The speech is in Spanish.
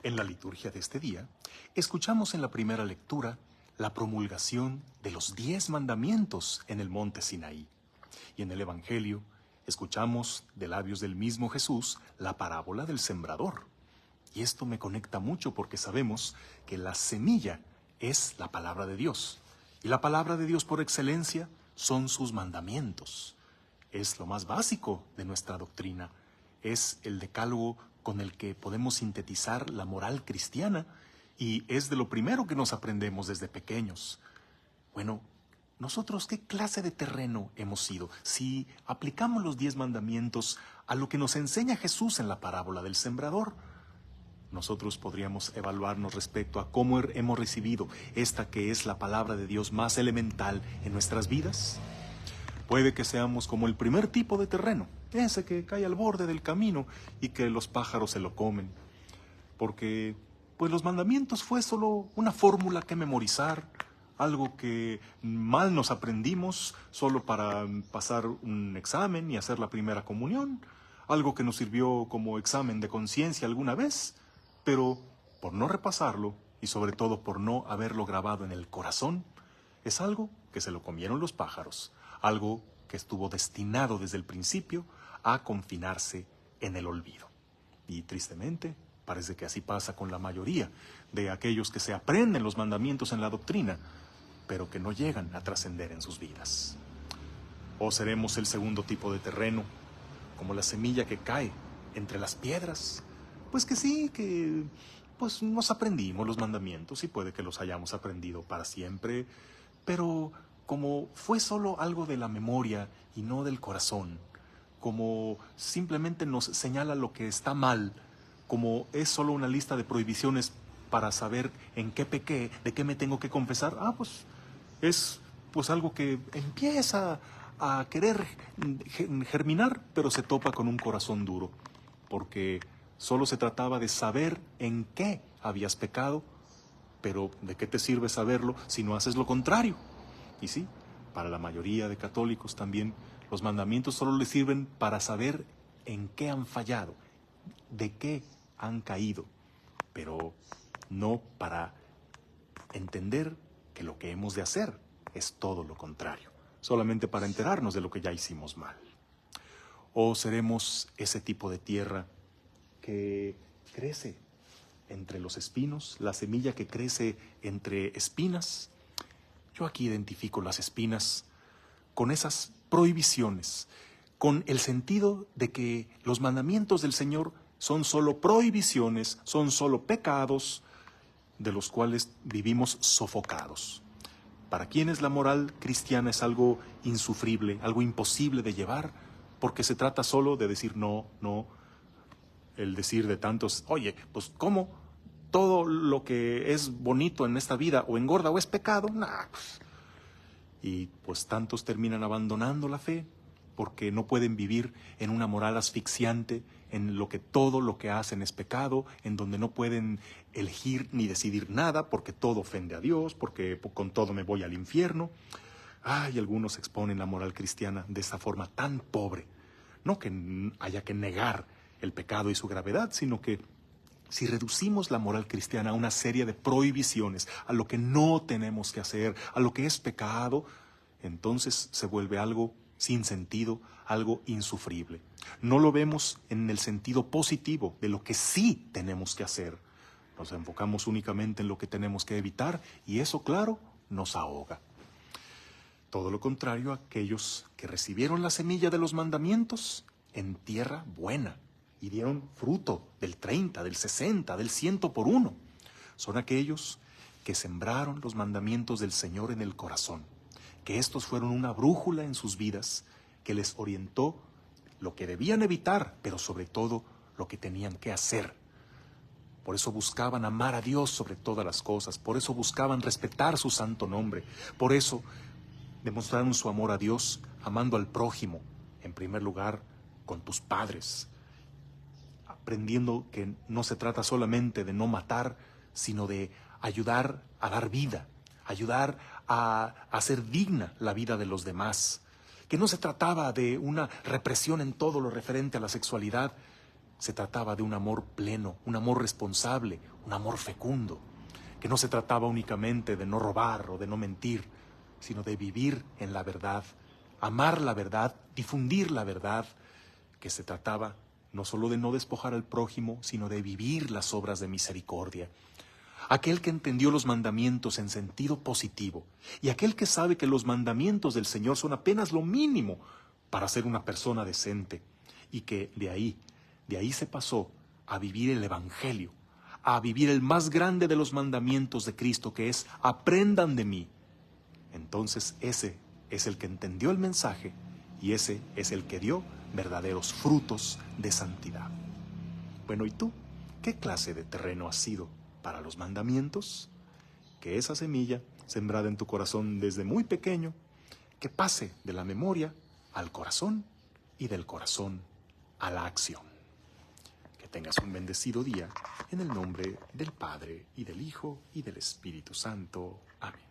En la liturgia de este día, escuchamos en la primera lectura la promulgación de los 10 mandamientos en el monte Sinaí. Y en el Evangelio, escuchamos de labios del mismo Jesús la parábola del sembrador. Y esto me conecta mucho porque sabemos que la semilla es la palabra de Dios. Y la palabra de Dios por excelencia son sus mandamientos. Es lo más básico de nuestra doctrina. Es el decálogo con el que podemos sintetizar la moral cristiana y es de lo primero que nos aprendemos desde pequeños. Bueno, ¿nosotros qué clase de terreno hemos sido si aplicamos los 10 mandamientos a lo que nos enseña Jesús en la parábola del sembrador? Nosotros podríamos evaluarnos respecto a cómo hemos recibido esta que es la palabra de Dios más elemental en nuestras vidas. Puede que seamos como el primer tipo de terreno, ese que cae al borde del camino y que los pájaros se lo comen. Porque, pues los mandamientos fue solo una fórmula que memorizar, algo que mal nos aprendimos solo para pasar un examen y hacer la primera comunión, algo que nos sirvió como examen de conciencia alguna vez, pero por no repasarlo y sobre todo por no haberlo grabado en el corazón, es algo que se lo comieron los pájaros, algo que estuvo destinado desde el principio a confinarse en el olvido. Y tristemente, parece que así pasa con la mayoría de aquellos que se aprenden los mandamientos en la doctrina, pero que no llegan a trascender en sus vidas. O seremos el segundo tipo de terreno, como la semilla que cae entre las piedras. Pues que sí, que pues nos aprendimos los mandamientos y puede que los hayamos aprendido para siempre, pero como fue solo algo de la memoria y no del corazón, como simplemente nos señala lo que está mal, como es solo una lista de prohibiciones para saber en qué pequé, de qué me tengo que confesar, pues es pues algo que empieza a querer germinar, pero se topa con un corazón duro, porque solo se trataba de saber en qué habías pecado, pero ¿de qué te sirve saberlo si no haces lo contrario? Y sí, para la mayoría de católicos también los mandamientos solo les sirven para saber en qué han fallado, de qué han caído, pero no para entender que lo que hemos de hacer es todo lo contrario, solamente para enterarnos de lo que ya hicimos mal. O seremos ese tipo de tierra que crece entre los espinos, la semilla que crece entre espinas. Yo aquí identifico las espinas con esas prohibiciones, con el sentido de que los mandamientos del Señor son solo prohibiciones, son solo pecados de los cuales vivimos sofocados. Para quienes la moral cristiana es algo insufrible, algo imposible de llevar, porque se trata solo de decir no, no. El decir de tantos, oye, pues ¿cómo? Todo lo que es bonito en esta vida o engorda o es pecado. Pues. Y pues tantos terminan abandonando la fe porque no pueden vivir en una moral asfixiante, en lo que todo lo que hacen es pecado, en donde no pueden elegir ni decidir nada porque todo ofende a Dios, porque con todo me voy al infierno. Y algunos exponen la moral cristiana de esa forma tan pobre. No que haya que negar el pecado y su gravedad, sino que si reducimos la moral cristiana a una serie de prohibiciones, a lo que no tenemos que hacer, a lo que es pecado, entonces se vuelve algo sin sentido, algo insufrible. No lo vemos en el sentido positivo de lo que sí tenemos que hacer. Nos enfocamos únicamente en lo que tenemos que evitar y eso, claro, nos ahoga. Todo lo contrario a aquellos que recibieron la semilla de los mandamientos en tierra buena y dieron fruto del 30, del 60, del 100 por uno. Son aquellos que sembraron los mandamientos del Señor en el corazón, que estos fueron una brújula en sus vidas que les orientó lo que debían evitar, pero sobre todo lo que tenían que hacer. Por eso buscaban amar a Dios sobre todas las cosas, por eso buscaban respetar su santo nombre, por eso demostraron su amor a Dios amando al prójimo, en primer lugar con tus padres, aprendiendo que no se trata solamente de no matar, sino de ayudar a dar vida, ayudar a hacer digna la vida de los demás, que no se trataba de una represión en todo lo referente a la sexualidad, se trataba de un amor pleno, un amor responsable, un amor fecundo, que no se trataba únicamente de no robar o de no mentir, sino de vivir en la verdad, amar la verdad, difundir la verdad, que se trataba no solo de no despojar al prójimo, sino de vivir las obras de misericordia. Aquel que entendió los mandamientos en sentido positivo y aquel que sabe que los mandamientos del Señor son apenas lo mínimo para ser una persona decente y que de ahí se pasó a vivir el Evangelio, a vivir el más grande de los mandamientos de Cristo, que es aprendan de mí. Entonces ese es el que entendió el mensaje y ese es el que dio verdaderos frutos de santidad. Bueno, ¿y tú? ¿Qué clase de terreno has sido para los mandamientos? Que esa semilla, sembrada en tu corazón desde muy pequeño, que pase de la memoria al corazón y del corazón a la acción. Que tengas un bendecido día en el nombre del Padre y del Hijo y del Espíritu Santo. Amén.